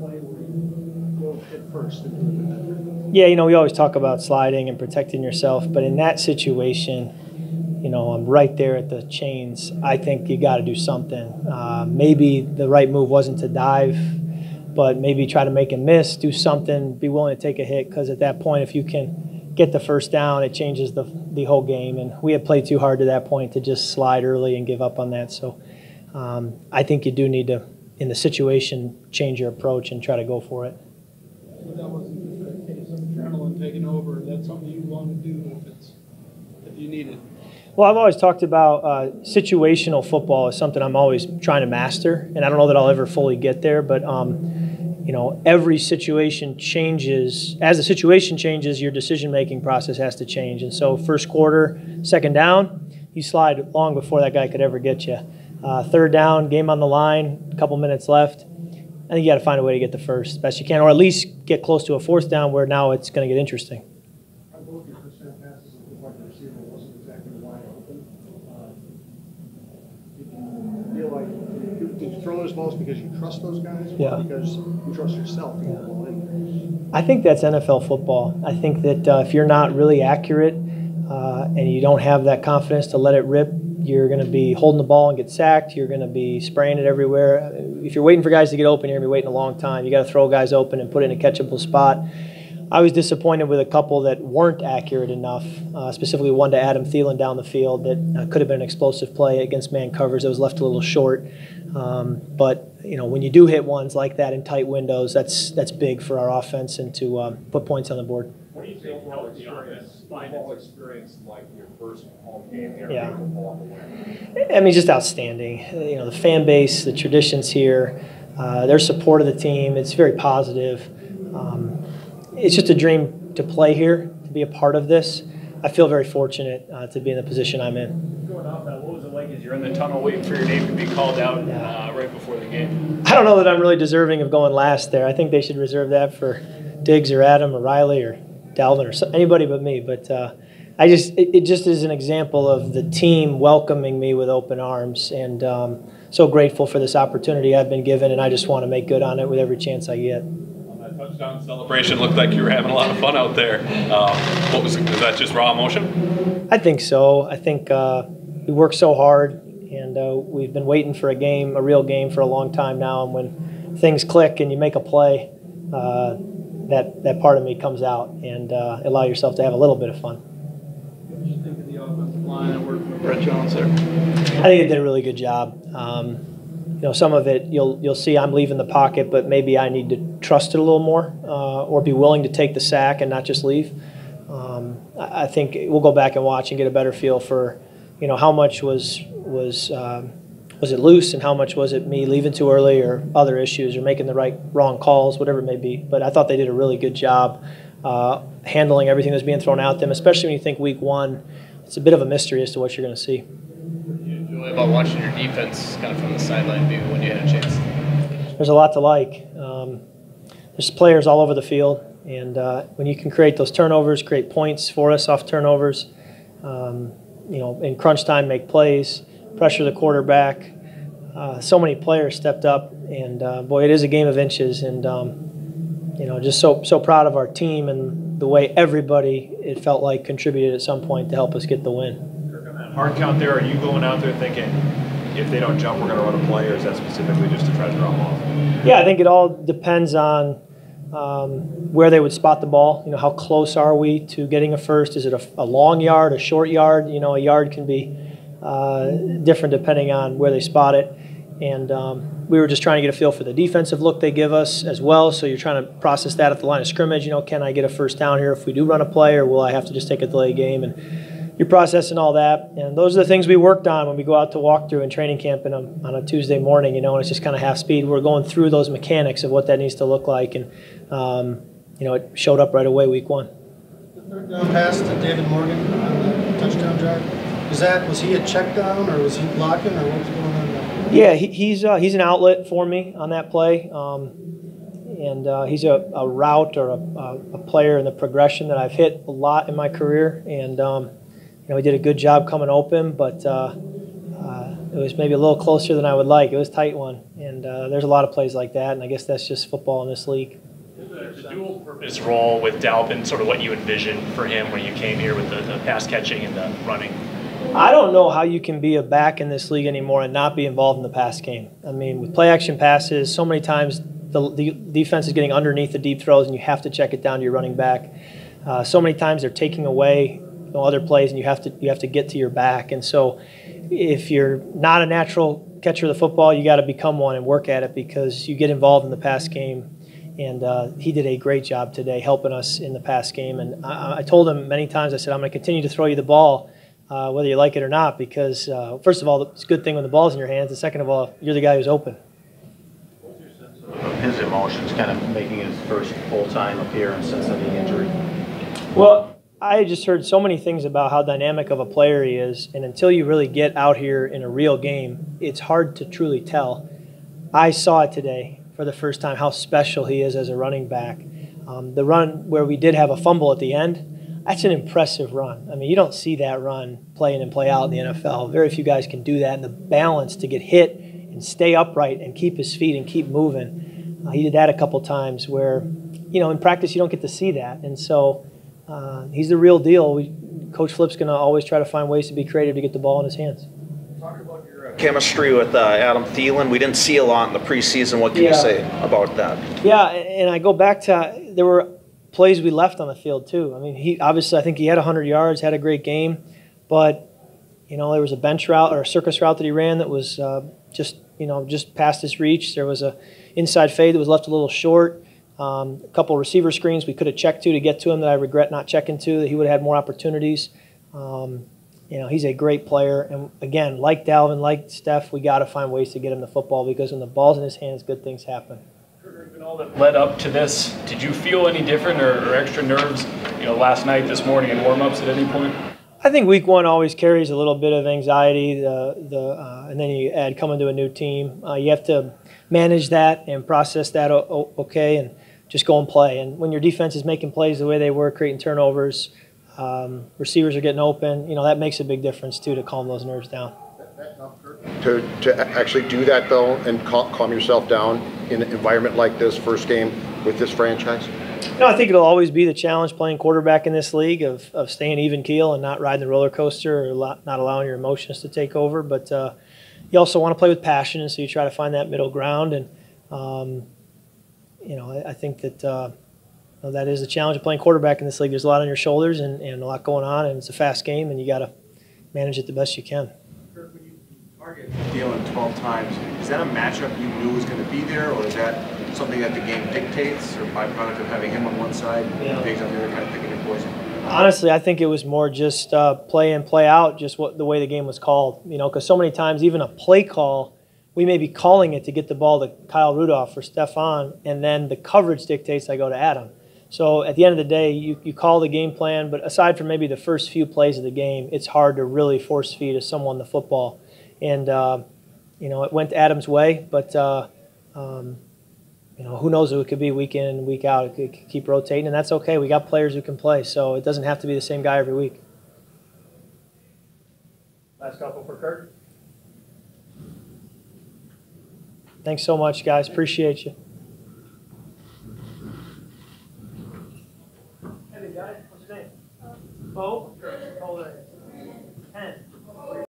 play where you go hit first? Yeah, we always talk about sliding and protecting yourself, but in that situation, I'm right there at the chains. I think you got to do something. Maybe the right move wasn't to dive, but maybe try to make him miss, do something, be willing to take a hit, because at that point, if you can get the first down, it changes the whole game. And we had played too hard to that point to just slide early and give up on that. So I think you do need to, in the situation, change your approach and try to go for it. But that wasn't just a case of adrenaline taking over. That's something you want to do if you need it. Well, I've always talked about situational football is something I'm always trying to master, and I don't know that I'll ever fully get there, but every situation changes. As the situation changes, your decision-making process has to change. And so first quarter, second down, you slide long before that guy could ever get you. Third down, game on the line, a couple minutes left. I think you got to find a way to get the first best you can, or at least get close to a fourth down where now it's going to get interesting. Did you throw those balls because you trust those guys, yeah, or because you trust yourself to get the ball in? I think that's NFL football. I think that if you're not really accurate and you don't have that confidence to let it rip, you're going to be holding the ball and get sacked. You're going to be spraying it everywhere. If you're waiting for guys to get open, you're going to be waiting a long time. You got to throw guys open and put it in a catchable spot. I was disappointed with a couple that weren't accurate enough, specifically one to Adam Thielen down the field that could have been an explosive play against man covers that was left a little short. But when you do hit ones like that in tight windows, that's big for our offense and to put points on the board. What do you think helped the offense find its experience like your first home game here? Yeah. I mean, just outstanding. The fan base, the traditions here, their support of the team, it's very positive. It's just a dream to play here, to be a part of this. I feel very fortunate to be in the position I'm in. Going off that, what was it like as you're in the tunnel waiting for your name to be called out right before the game? I don't know that I'm really deserving of going last there. I think they should reserve that for Diggs or Adam or Riley or Dalvin or anybody but me. But it just is an example of the team welcoming me with open arms, and so grateful for this opportunity I've been given, and I just want to make good on it with every chance I get. Touchdown celebration looked like you were having a lot of fun out there. Was that just raw emotion? I think so. I think we worked so hard, and we've been waiting for a real game for a long time now. And when things click and you make a play, that part of me comes out, and allow yourself to have a little bit of fun. What did you think of the offensive line and working with Brett Jones there? I think they did a really good job. Some of it you'll see I'm leaving the pocket, but maybe I need to trust it a little more or be willing to take the sack and not just leave. I think we'll go back and watch and get a better feel for, how much was it loose and how much was it me leaving too early or other issues or making the wrong calls, whatever it may be. But I thought they did a really good job handling everything that's being thrown at them, especially when you think week one. It's a bit of a mystery as to what you're going to see. About watching your defense kind of from the sideline view when you had a chance? There's a lot to like. There's players all over the field, and when you can create those turnovers, create points for us off turnovers, in crunch time make plays, pressure the quarterback. So many players stepped up, and boy, it is a game of inches, and just so proud of our team and the way everybody, it felt like, contributed at some point to help us get the win. Hard count there, are you going out there thinking if they don't jump, we're going to run a play, or is that specifically just to try to draw them off? Yeah, I think it all depends on where they would spot the ball. How close are we to getting a first? Is it a long yard, a short yard? A yard can be different depending on where they spot it. And we were just trying to get a feel for the defensive look they give us as well. So you're trying to process that at the line of scrimmage. Can I get a first down here if we do run a play, or will I have to just take a delay game? And you're processing all that, and those are the things we worked on when we go out to walk through in training camp on a Tuesday morning, and it's just kind of half speed. We're going through those mechanics of what that needs to look like, and it showed up right away week one. The third down pass to David Morgan on the touchdown drive, was he a check down, or was he blocking, or what was going on there? Yeah, he's an outlet for me on that play, and he's a route or a player in the progression that I've hit a lot in my career, and he did a good job coming open, but It was maybe a little closer than I would like. It was a tight one, and there's a lot of plays like that, and I guess that's just football in this league. The dual purpose role with Dalvin, sort of what you envisioned for him when you came here with the pass catching and the running? I don't know how you can be a back in this league anymore and not be involved in the pass game. I mean, with play action passes, so many times the defense is getting underneath the deep throws and you have to check it down to your running back. So many times they're taking away other plays and you have to get to your back. And so if you're not a natural catcher of the football, you got to become one and work at it because you get involved in the pass game. And he did a great job today helping us in the pass game. And I told him many times, I said, I'm going to continue to throw you the ball whether you like it or not because, first of all, it's a good thing when the ball's in your hands. And second of all, you're the guy who's open. What's your sense of his emotions kind of making his first full-time appearance since the knee injury? Well, I just heard so many things about how dynamic of a player he is. And until you really get out here in a real game, it's hard to truly tell. I saw it today for the first time how special he is as a running back. The run where we did have a fumble at the end, that's an impressive run. I mean, you don't see that run play in and play out in the NFL. Very few guys can do that. And the balance to get hit and stay upright and keep his feet and keep moving. He did that a couple times where, in practice you don't get to see that. And so he's the real deal. Coach Flip's going to always try to find ways to be creative to get the ball in his hands. Talk about your chemistry with Adam Thielen. We didn't see a lot in the preseason. What can you say about that? Yeah, and I go back to there were plays we left on the field too. I mean, I think he had 100 yards, had a great game, but there was a bench route or a circus route that he ran that was just past his reach. There was a inside fade that was left a little short. A couple of receiver screens we could have checked to get to him that I regret not checking to. That he would have had more opportunities. He's a great player, and again, like Dalvin, like Steph, we got to find ways to get him the football because when the ball's in his hands, good things happen. And all that led up to this, did you feel any different or extra nerves, last night, this morning, in warm-ups at any point? I think week one always carries a little bit of anxiety, and then you add coming to a new team. You have to manage that and process that okay, and just go and play. And when your defense is making plays the way they were, creating turnovers, receivers are getting open, that makes a big difference too to calm those nerves down. To actually do that though and calm yourself down in an environment like this, first game with this franchise? I think it'll always be the challenge playing quarterback in this league of staying even keel and not riding the roller coaster or not allowing your emotions to take over. But you also want to play with passion, and so you try to find that middle ground. And I think that that is the challenge of playing quarterback in this league. There's a lot on your shoulders and a lot going on, and it's a fast game, and you got to manage it the best you can. Kirk, when you target Thielen 12 times, is that a matchup you knew was going to be there, or is that something that the game dictates, or byproduct of having him on one side and Diggs on the other, kind of picking your poison? Honestly, I think it was more just play in, play out, just the way the game was called. Because so many times, even a play call, we may be calling it to get the ball to Kyle Rudolph or Stephon, and then the coverage dictates I go to Adam. So at the end of the day, you call the game plan, but aside from maybe the first few plays of the game, it's hard to really force feed someone the football. And, it went Adam's way, but, who knows who it could be week in and week out. It could keep rotating, and that's okay. We got players who can play, so it doesn't have to be the same guy every week. Last couple for Kirk. Thanks so much, guys. Appreciate you. Hey, guy. What's your name? Bo.